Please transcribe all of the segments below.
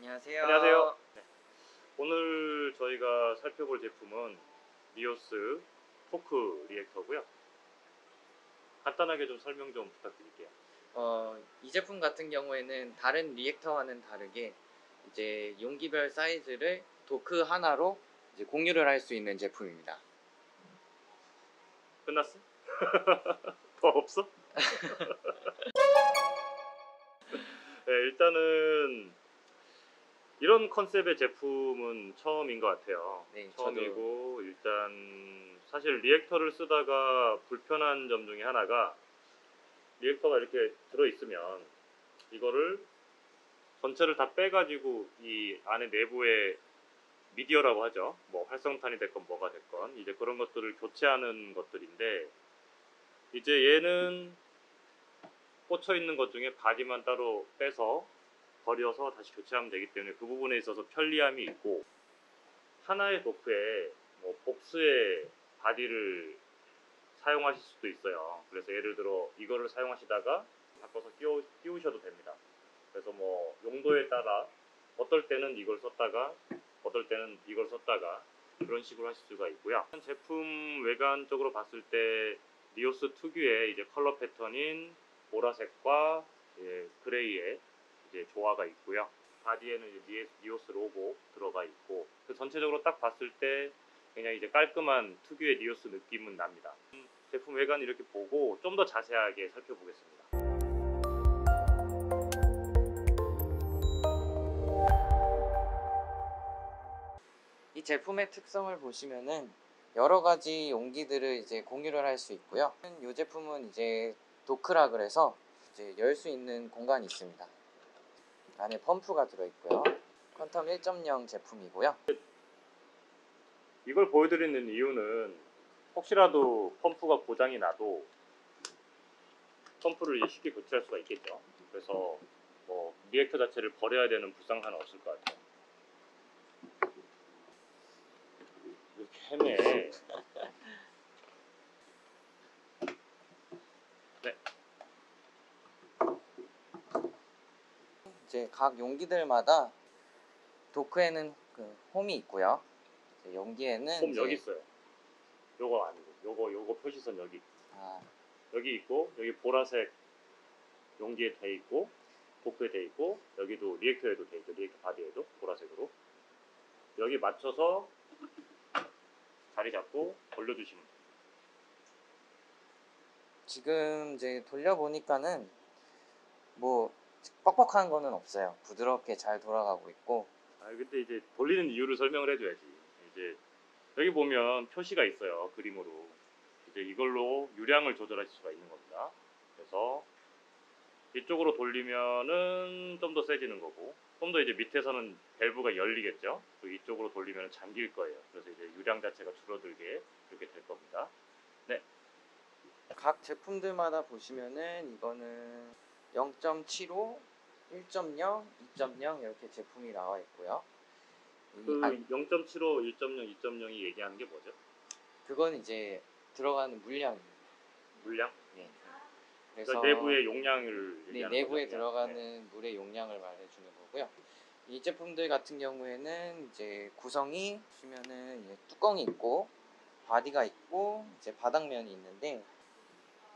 안녕하세요. 안녕하세요. 네. 오늘 저희가 살펴볼 제품은 리오스 토크 리액터고요. 간단하게 좀 설명 좀 부탁드릴게요. 이 제품 같은 경우에는 다른 리액터와는 다르게 이제 용기별 사이즈를 도크 하나로 이제 공유를 할 수 있는 제품입니다. 끝났어? 더 없어? 네, 일단은 이런 컨셉의 제품은 처음인 것 같아요. 네, 처음이고 일단 사실 리액터를 쓰다가 불편한 점 중에 하나가 리액터가 이렇게 들어있으면 이거를 전체를 다 빼가지고 이 안에 내부에 미디어라고 하죠. 뭐 활성탄이 됐건 뭐가 됐건 이제 그런 것들을 교체하는 것들인데, 이제 얘는 꽂혀 있는 것 중에 바디만 따로 빼서 버려서 다시 교체하면 되기 때문에 그 부분에 있어서 편리함이 있고, 하나의 도크에 뭐 복수의 바디를 사용하실 수도 있어요. 그래서 예를 들어 이거를 사용하시다가 바꿔서 끼우셔도 됩니다. 그래서 뭐 용도에 따라 어떨 때는 이걸 썼다가 어떨 때는 이걸 썼다가 그런 식으로 하실 수가 있고요. 제품 외관적으로 봤을 때 리오스 특유의 이제 컬러 패턴인 보라색과 그레이의 이제 조화가 있고요. 바디에는 이제 리오스 로고 들어가 있고, 그 전체적으로 딱 봤을 때 굉장히 이제 깔끔한 특유의 리오스 느낌은 납니다. 제품 외관 이렇게 보고 좀 더 자세하게 살펴보겠습니다. 이 제품의 특성을 보시면은 여러 가지 용기들을 이제 공유를 할 수 있고요. 이 제품은 이제 도크라 그래서 이제 열 수 있는 공간이 있습니다. 안에 펌프가 들어있고요. 퀀텀 1.0 제품이고요. 이걸 보여드리는 이유는 혹시라도 펌프가 고장이 나도 펌프를 쉽게 교체할 수가 있겠죠. 그래서 뭐 리액터 자체를 버려야 되는 불상사는 없을 것 같아요. 이렇게 헤매. 네. 이제 각 용기들마다 도크에는 그 홈이 있고요. 이제 용기에는 홈 이제 여기 있어요. 요거 아니고 요거 표시선 여기 아, 여기 있고, 여기 보라색 용기에 돼 있고 도크에 돼 있고, 여기도 리액터에도 돼 있죠. 리액터 바디에도 보라색으로 여기 맞춰서 자리 잡고 돌려주시면 돼요. 지금 이제 돌려보니까는 뭐 뻑뻑한 거는 없어요. 부드럽게 잘 돌아가고 있고. 근데 이제 돌리는 이유를 설명을 해줘야지. 이제 여기 보면 표시가 있어요. 그림으로. 이제 이걸로 유량을 조절하실 수가 있는 겁니다. 그래서 이쪽으로 돌리면은 좀 더 세지는 거고, 좀 더 이제 밑에서는 밸브가 열리겠죠. 또 이쪽으로 돌리면 잠길 거예요. 그래서 이제 유량 자체가 줄어들게 이렇게 될 겁니다. 네. 각 제품들마다 보시면은 이거는 0.75, 1.0, 2.0 이렇게 제품이 나와 있고요. 그 0.75, 1.0, 2.0이 얘기하는 게 뭐죠? 그건 이제 들어가는 물량입니다. 물량? 네. 그러니까 그래서 내부의 용량을 네, 얘기하는 내부에 거죠. 들어가는 네. 물의 용량을 말해주는 거고요. 이 제품들 같은 경우에는 이제 구성이 보시면은 이제 뚜껑이 있고 바디가 있고 이제 바닥면이 있는데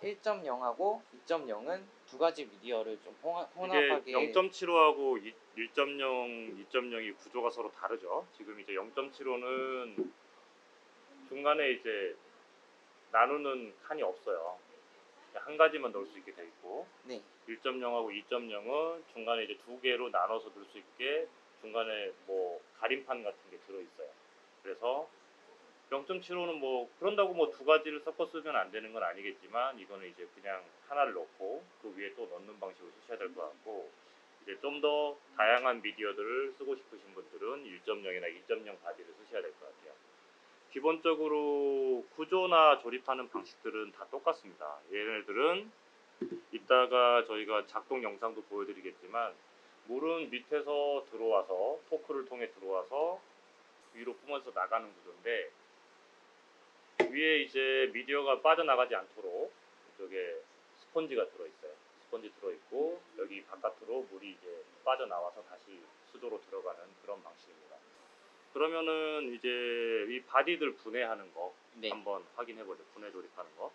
1.0하고 2.0은 두 가지 미디어를 좀 이게 혼합하게 0.75하고 1.0, 2.0이 구조가 서로 다르죠. 지금 이제 0.75는 중간에 이제 나누는 칸이 없어요. 한 가지만 넣을 수 있게 돼 있고, 네, 1.0하고 2.0은 중간에 이제 두 개로 나눠서 넣을 수 있게 중간에 뭐 가림판 같은 게 들어 있어요. 그래서 0.75는 뭐 그런다고 뭐 두 가지를 섞어 쓰면 안 되는 건 아니겠지만, 이거는 이제 그냥 하나를 넣고 그 위에 또 넣는 방식으로 쓰셔야 될 것 같고, 이제 좀 더 다양한 미디어들을 쓰고 싶으신 분들은 1.0이나 2.0 바디를 쓰셔야 될 것 같아요. 기본적으로 구조나 조립하는 방식들은 다 똑같습니다. 얘네들은 이따가 저희가 작동 영상도 보여드리겠지만, 물은 밑에서 들어와서 토크를 통해 들어와서 위로 뿜어서 나가는 구조인데, 위에 이제 미디어가 빠져나가지 않도록 이쪽에 스펀지가 들어있어요. 스펀지 들어있고, 여기 바깥으로 물이 이제 빠져나와서 다시 수조로 들어가는 그런 방식입니다. 그러면은 이제 이 바디들 분해하는 거 네. 한번 확인해 보죠. 분해 조립하는 거.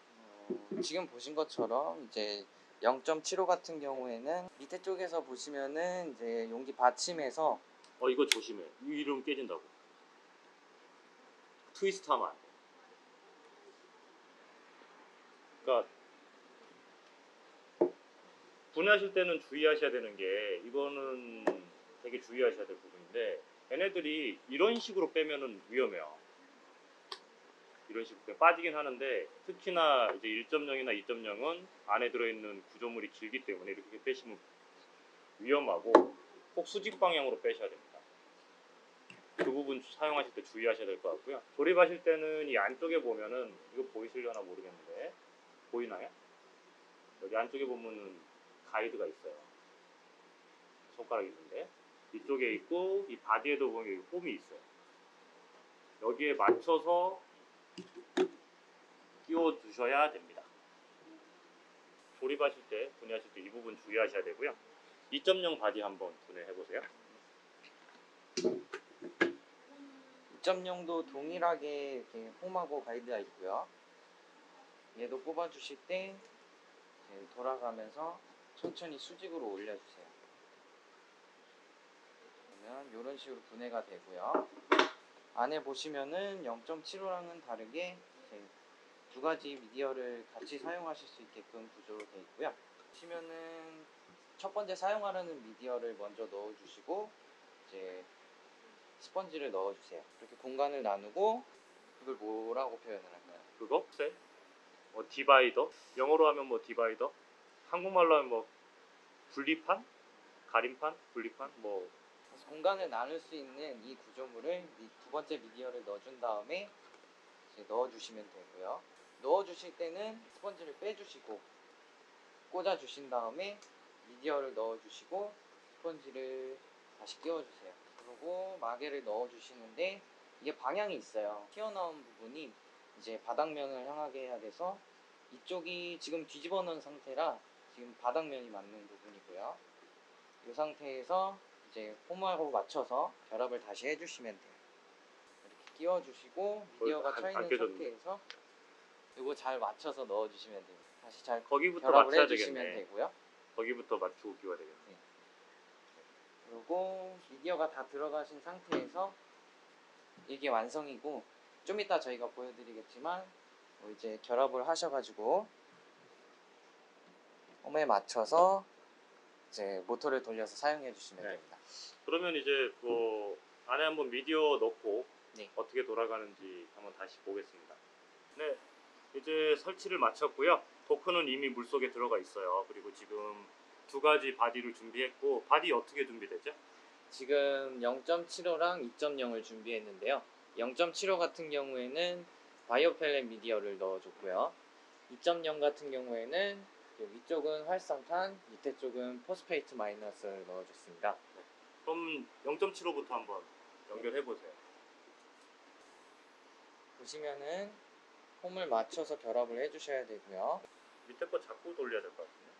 지금 보신 것처럼 이제 0.75 같은 경우에는 밑에 쪽에서 보시면은 이제 용기 받침에서 이거 조심해. 이 이름 깨진다고. 트위스트 하면 안 돼. 그러니까 분해하실 때는 주의하셔야 되는 게, 이거는 되게 주의하셔야 될 부분인데, 얘네들이 이런 식으로 빼면은 위험해요. 이런 식으로 빠지긴 하는데, 특히나 이제 1.0이나 2.0은 안에 들어있는 구조물이 길기 때문에 이렇게 빼시면 위험하고, 꼭 수직 방향으로 빼셔야 됩니다. 그 부분 사용하실 때 주의하셔야 될 것 같고요. 조립하실 때는 이 안쪽에 보면은, 이거 보이시려나 모르겠는데 보이나요? 여기 안쪽에 보면은 가이드가 있어요. 손가락이 있는데 이쪽에 있고, 이 바디에도 보면 여기 홈이 있어요. 여기에 맞춰서 끼워 두셔야 됩니다. 조립하실 때, 분해하실 때 이 부분 주의하셔야 되고요. 2.0 바디 한번 분해해 보세요. 2.0도 동일하게 이렇게 홈하고 가이드가 있고요. 얘도 뽑아주실 때 이제 돌아가면서 천천히 수직으로 올려주세요. 그러면 이런 식으로 분해가 되고요. 안에 보시면은 0.75랑은 다르게 이제 두 가지 미디어를 같이 사용하실 수 있게끔 구조로 되어 있고요. 보시면은 첫 번째 사용하려는 미디어를 먼저 넣어주시고 이제 스펀지를 넣어주세요. 이렇게 공간을 나누고, 이걸 뭐라고 표현을 할까요? 그거? 세? 디바이더? 영어로 하면 뭐 디바이더? 한국말로 하면 뭐 분리판? 가림판? 분리판? 뭐. 그래서 공간을 나눌 수 있는 이 구조물을 이 두 번째 미디어를 넣어준 다음에 이제 넣어주시면 되고요. 넣어주실 때는 스펀지를 빼주시고 꽂아주신 다음에 미디어를 넣어주시고 스펀지를 다시 끼워주세요. 그리고 마개를 넣어주시는데 이게 방향이 있어요. 튀어나온 부분이 이제 바닥면을 향하게 해야 돼서 이쪽이 지금 뒤집어 놓은 상태라 지금 바닥면이 맞는 부분이고요. 이 상태에서 이제 홈하고 맞춰서 결합을 다시 해주시면 돼요. 이렇게 끼워주시고 미디어가 안 쳐 있는 깨졌네. 상태에서 이거 잘 맞춰서 넣어주시면 돼요. 다시 잘 거기부터 결합을 맞춰야 해주시면 되겠네. 되고요. 거기부터 맞추고 끼워야 되겠네. 그리고 미디어가 다 들어가신 상태에서 이게 완성이고, 좀 이따 저희가 보여드리겠지만 이제 결합을 하셔가지고 홈에 맞춰서 이제 모터를 돌려서 사용해 주시면 네. 됩니다. 그러면 이제 뭐 안에 한번 미디어 넣고 네. 어떻게 돌아가는지 한번 다시 보겠습니다. 네, 이제 설치를 마쳤고요. 도크는 이미 물속에 들어가 있어요. 그리고 지금 두 가지 바디를 준비했고, 바디 어떻게 준비되죠? 지금 0.75랑 2.0을 준비했는데요. 0.75 같은 경우에는 바이오 펠렛 미디어를 넣어줬고요. 2.0 같은 경우에는 위쪽은 활성탄, 밑에 쪽은 포스페이트 마이너스를 넣어줬습니다. 그럼 0.75부터 한번 연결해 보세요. 보시면은 홈을 맞춰서 결합을 해주셔야 되고요. 밑에 거 자꾸 돌려야 될 것 같은데.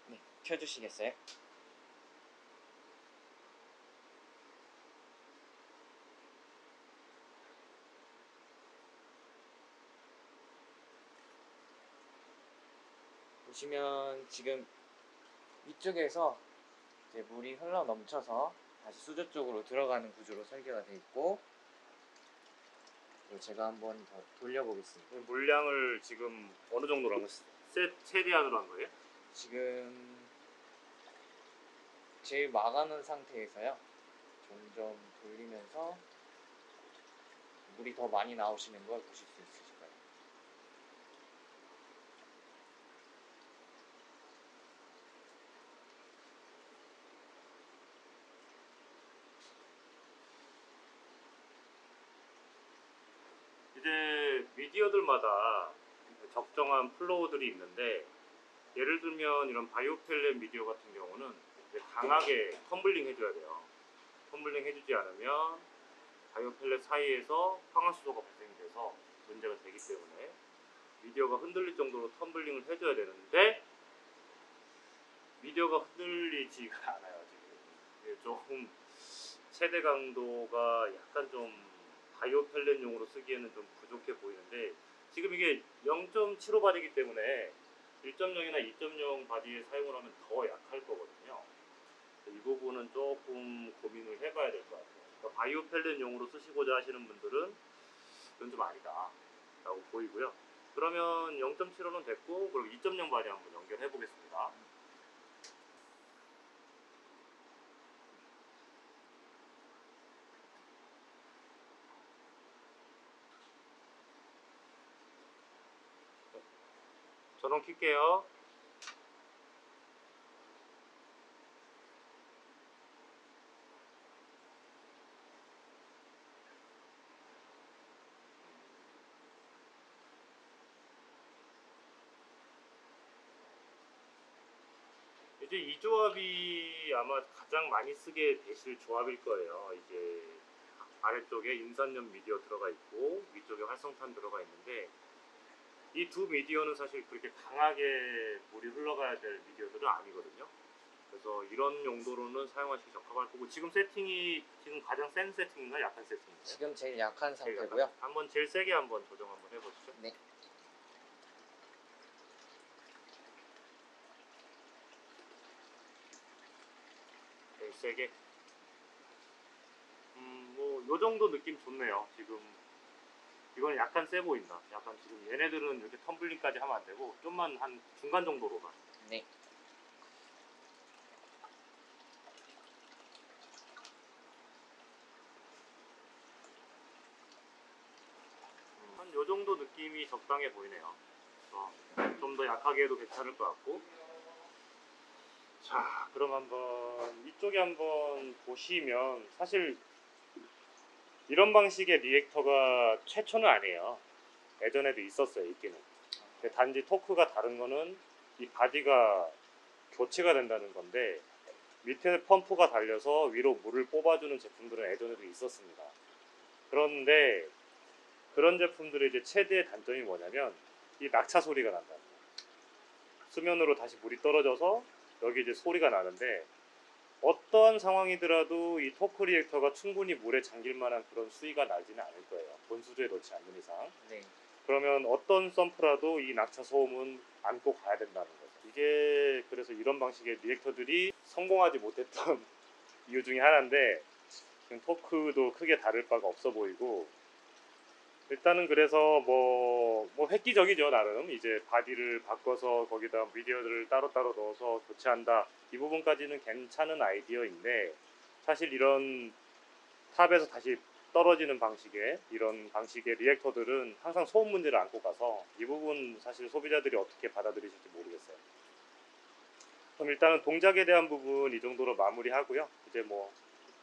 네, 켜주시겠어요? 보시면 지금 위쪽에서 이제 물이 흘러 넘쳐서 다시 수조 쪽으로 들어가는 구조로 설계가 되어 있고, 제가 한번 더 돌려보겠습니다. 물량을 지금 어느 정도로 한 거예요? 최대한으로 한 거예요? 지금 제일 막아놓은 상태에서요. 점점 돌리면서 물이 더 많이 나오시는 걸 보실 수 있으실 거예요. 이제 미디어들마다 적정한 플로우들이 있는데, 예를 들면 이런 바이오 펠렛 미디어 같은 경우는 이제 강하게 텀블링 해줘야 돼요. 텀블링 해주지 않으면 바이오 펠렛 사이에서 황화수소가 발생돼서 문제가 되기 때문에 미디어가 흔들릴 정도로 텀블링을 해줘야 되는데, 미디어가 흔들리지가 않아요 지금. 이게 조금 최대 강도가 약간 좀 바이오 펠렛용으로 쓰기에는 좀 부족해 보이는데, 지금 이게 0.75 바디이기 때문에 1.0이나 2.0 바디에 사용을 하면 더 약할 거거든요. 이 부분은 조금 고민을 해봐야 될 것 같아요. 그러니까 바이오 펠렛용으로 쓰시고자 하시는 분들은 이건 좀 아니다 라고 보이고요. 그러면 0.75는 됐고, 그리고 2.0 바디 한번 연결해 보겠습니다. 전원 킬게요. 이제 이 조합이 아마 가장 많이 쓰게 되실 조합일 거예요. 이제 아래쪽에 인산염 미디어 들어가 있고 위쪽에 활성탄 들어가 있는데, 이 두 미디어는 사실 그렇게 강하게 물이 흘러가야 될 미디어들은 아니거든요. 그래서 이런 용도로는 사용하시기 적합할 거고, 지금 세팅이 지금 가장 센 세팅인가 약한 세팅인가요? 지금 제일 약한 제일 상태고요. 약한. 한번 제일 세게 한번 조정 한번 해보시죠. 네. 제일 세게. 뭐 요 정도 느낌 좋네요. 지금 이건 약간 세 보인다. 약간 지금 얘네들은 이렇게 텀블링까지 하면 안 되고 좀만 한 중간 정도로만. 네. 한 요 정도 느낌이 적당해 보이네요. 좀 더 약하게 해도 괜찮을 것 같고. 자, 그럼 한번 이쪽에 한번 보시면, 사실 이런 방식의 리액터가 최초는 아니에요. 예전에도 있었어요, 있기는. 근데 단지 토크가 다른 거는 이 바디가 교체가 된다는 건데, 밑에 펌프가 달려서 위로 물을 뽑아주는 제품들은 예전에도 있었습니다. 그런데 그런 제품들의 이제 최대의 단점이 뭐냐면 이 낙차 소리가 난다. 수면으로 다시 물이 떨어져서 여기 이제 소리가 나는데, 어떠한 상황이더라도 이 토크 리액터가 충분히 물에 잠길 만한 그런 수위가 나지는 않을 거예요. 본수조에 넣지 않는 이상. 네. 그러면 어떤 펌프라도 이 낙차 소음은 안고 가야 된다는 거죠. 이게 그래서 이런 방식의 리액터들이 성공하지 못했던 이유 중에 하나인데, 지금 토크도 크게 다를 바가 없어 보이고, 일단은 그래서 뭐 획기적이죠 나름. 이제 바디를 바꿔서 거기다 미디어들을 따로따로 넣어서 교체한다, 이 부분까지는 괜찮은 아이디어인데, 사실 이런 탑에서 다시 떨어지는 방식의 이런 방식의 리액터들은 항상 소음 문제를 안고 가서 이 부분 사실 소비자들이 어떻게 받아들이실지 모르겠어요. 그럼 일단은 동작에 대한 부분 이 정도로 마무리하고요. 이제 뭐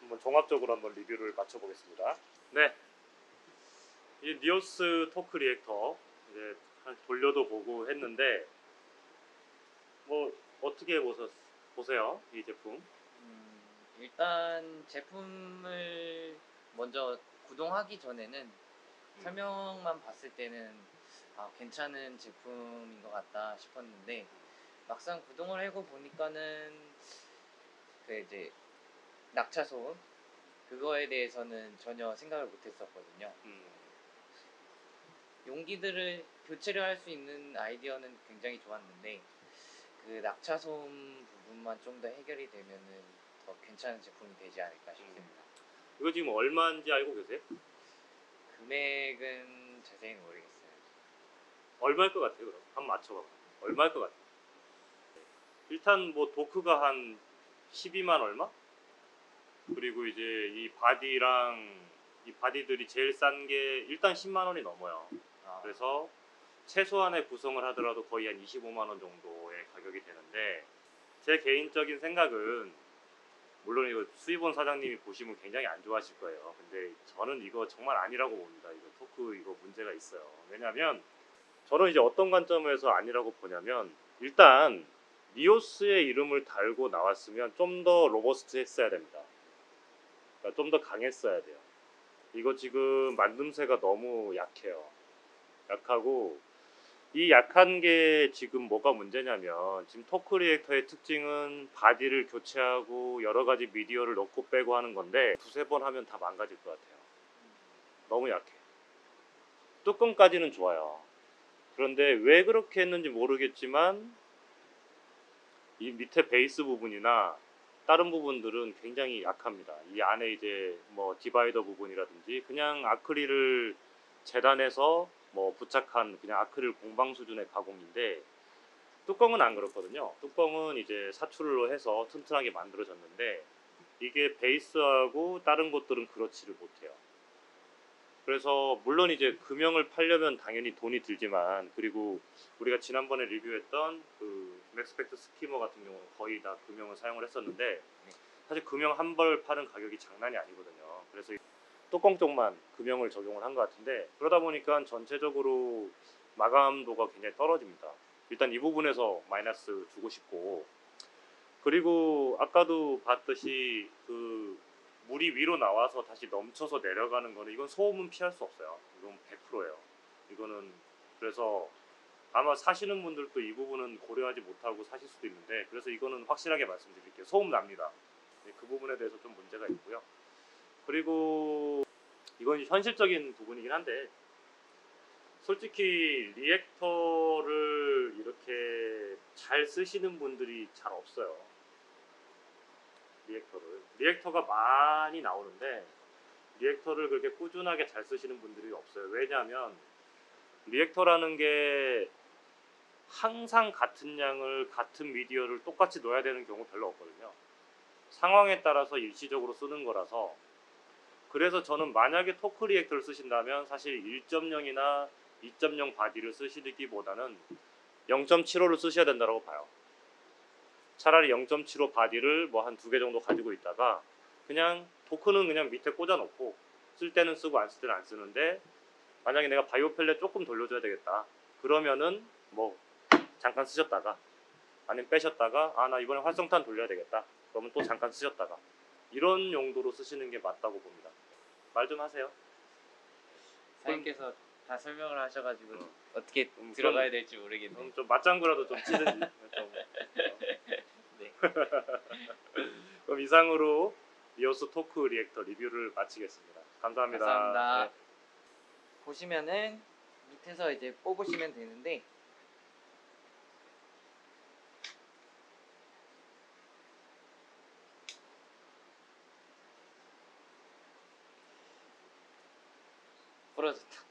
한번 종합적으로 한번 리뷰를 마쳐보겠습니다. 네, 이 니오스 토크 리액터 이제 돌려도 보고 했는데, 뭐 어떻게 보세요 이 제품? 일단 제품을 먼저 구동하기 전에는 설명만 봤을 때는 괜찮은 제품인 것 같다 싶었는데, 막상 구동을 하고 보니까는 그 이제 낙차 소음 그거에 대해서는 전혀 생각을 못했었거든요. 용기들을 교체를 할 수 있는 아이디어는 굉장히 좋았는데, 그 낙차 소음 부분만 좀 더 해결이 되면은 더 괜찮은 제품이 되지 않을까 싶습니다. 이거 지금 얼마인지 알고 계세요? 금액은 자세히는 모르겠어요. 얼마일 것 같아요? 그럼 한번 맞춰봐. 얼마일 것 같아요? 일단 뭐 도크가 한 12만 얼마? 그리고 이제 이 바디랑 이 바디들이 제일 싼 게 일단 10만 원이 넘어요. 그래서 최소한의 구성을 하더라도 거의 한 25만 원 정도의 가격이 되는데, 제 개인적인 생각은, 물론 이거 수입원 사장님이 보시면 굉장히 안 좋아하실 거예요. 근데 저는 이거 정말 아니라고 봅니다. 이거 토크 이거 문제가 있어요. 왜냐면 저는 이제 어떤 관점에서 아니라고 보냐면, 일단 니오스의 이름을 달고 나왔으면 좀 더 로버스트 했어야 됩니다. 그러니까 좀 더 강했어야 돼요. 이거 지금 만듦새가 너무 약해요. 약하고 이 약한 게 지금 뭐가 문제냐면 지금 토크 리액터의 특징은 바디를 교체하고 여러 가지 미디어를 넣고 빼고 하는 건데 두세 번 하면 다 망가질 것 같아요. 너무 약해. 뚜껑까지는 좋아요. 그런데 왜 그렇게 했는지 모르겠지만 이 밑에 베이스 부분이나 다른 부분들은 굉장히 약합니다. 이 안에 이제 뭐 디바이더 부분이라든지 그냥 아크릴을 재단해서 뭐 부착한 그냥 아크릴 공방 수준의 가공인데 뚜껑은 안 그렇거든요. 뚜껑은 이제 사출로 해서 튼튼하게 만들어졌는데 이게 베이스하고 다른 것들은 그렇지를 못해요. 그래서 물론 이제 금형을 팔려면 당연히 돈이 들지만 그리고 우리가 지난번에 리뷰했던 그 맥스펙트 스키머 같은 경우는 거의 다 금형을 사용을 했었는데 사실 금형 한 벌 파는 가격이 장난이 아니거든요. 그래서 뚜껑 쪽만 금형을 적용을 한 것 같은데 그러다 보니까 전체적으로 마감도가 굉장히 떨어집니다. 일단 이 부분에서 마이너스 주고 싶고 그리고 아까도 봤듯이 그 물이 위로 나와서 다시 넘쳐서 내려가는 거는 이건 소음은 피할 수 없어요. 이건 100%예요. 이거는 그래서 아마 사시는 분들도 이 부분은 고려하지 못하고 사실 수도 있는데 그래서 이거는 확실하게 말씀드릴게요. 소음 납니다. 그 부분에 대해서 좀 문제가 있고요. 그리고 이건 현실적인 부분이긴 한데 솔직히 리액터를 이렇게 잘 쓰시는 분들이 잘 없어요. 리액터가 많이 나오는데 리액터를 그렇게 꾸준하게 잘 쓰시는 분들이 없어요. 왜냐하면 리액터라는 게 항상 같은 양을 같은 미디어를 똑같이 넣어야 되는 경우 별로 없거든요. 상황에 따라서 일시적으로 쓰는 거라서 그래서 저는 만약에 토크 리액터를 쓰신다면 사실 1.0이나 2.0 바디를 쓰시기보다는 0.75를 쓰셔야 된다고 봐요. 차라리 0.75 바디를 뭐 한 2개 정도 가지고 있다가 그냥 토크는 그냥 밑에 꽂아 놓고 쓸 때는 쓰고 안 쓸 때는 안 쓰는데 만약에 내가 바이오 펠렛 조금 돌려줘야 되겠다 그러면은 뭐 잠깐 쓰셨다가 아니면 빼셨다가 아 나 이번에 활성탄 돌려야 되겠다 그러면 또 잠깐 쓰셨다가 이런 용도로 쓰시는 게 맞다고 봅니다. 말 좀 하세요. 사장님께서 다 설명을 하셔가지고 어떻게 그럼 들어가야 될지 모르겠네요. 그럼 좀 맞장구라도 좀 치든지. 좀. 네. 그럼 이상으로 리오스 토크 리액터 리뷰를 마치겠습니다. 감사합니다. 감사합니다. 네. 보시면은 밑에서 이제 뽑으시면 되는데 부러졌다.